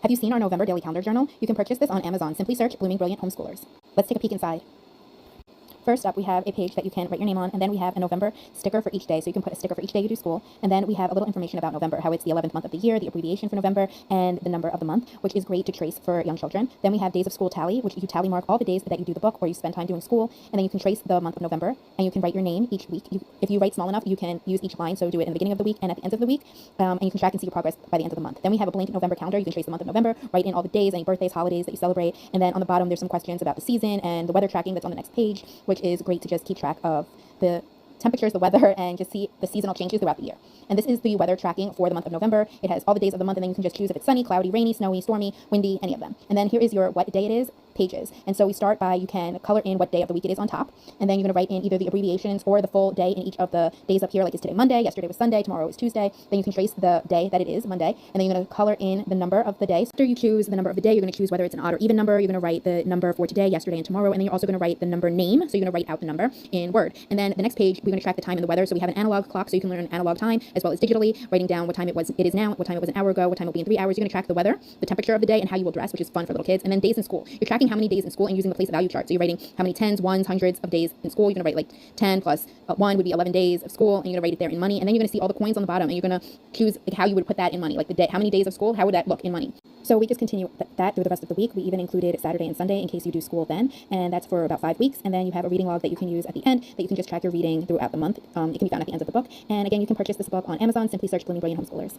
Have you seen our November daily calendar journal? You can purchase this on Amazon. Simply search Blooming Brilliant Homeschoolers. Let's take a peek inside. First up, we have a page that you can write your name on, and then we have a November sticker for each day. So you can put a sticker for each day you do school. And then we have a little information about November, how it's the 11th month of the year, the abbreviation for November, and the number of the month, which is great to trace for young children. Then we have days of school tally, which you tally mark all the days that you do the book or you spend time doing school. And then you can trace the month of November, and you can write your name each week. If you write small enough, you can use each line. So do it in the beginning of the week and at the end of the week. And you can track and see your progress by the end of the month. Then we have a blank November calendar. You can trace the month of November, write in all the days, any birthdays, holidays that you celebrate. And then on the bottom, there's some questions about the season and the weather tracking that's on the next page, which is great to just keep track of the temperatures, the weather, and just see the seasonal changes throughout the year. And this is the weather tracking for the month of November. It has all the days of the month, and then you can just choose if it's sunny, cloudy, rainy, snowy, stormy, windy, any of them. And then here is your what day it is pages. And so we start by, you can color in what day of the week it is on top, and then you're going to write in either the abbreviations or the full day in each of the days up here, like is today Monday, yesterday was Sunday, tomorrow is Tuesday. Then you can trace the day that it is, Monday, and then you're going to color in the number of the day. So after you choose the number of the day, you're going to choose whether it's an odd or even number. You're going to write the number for today, yesterday, and tomorrow, and then you're also going to write the number name. So you're going to write out the number in Word. And then the next page, we're going to track the time and the weather. So we have an analog clock, so you can learn analog time as well as digitally, writing down what time it is now, what time it was an hour ago, what time it will be in 3 hours. You're going to track the weather, the temperature of the day, and how you will dress, which is fun for little kids. And then days in school. You're tracking how many days in school and using the place value chart. So you're writing how many tens, ones, hundreds of days in school. You're going to write like 10 plus 1 would be 11 days of school, and you're going to write it there in money. And then you're going to see all the coins on the bottom, and you're going to choose like how you would put that in money, like the day, how many days of school, how would that look in money. So we just continue that through the rest of the week. We even included Saturday and Sunday in case you do school then, and that's for about 5 weeks. And then you have a reading log that you can use at the end that you can just track your reading throughout the month. It can be found at the end of the book. And again, you can purchase this book on Amazon. Simply search Blooming Brilliant Homeschoolers.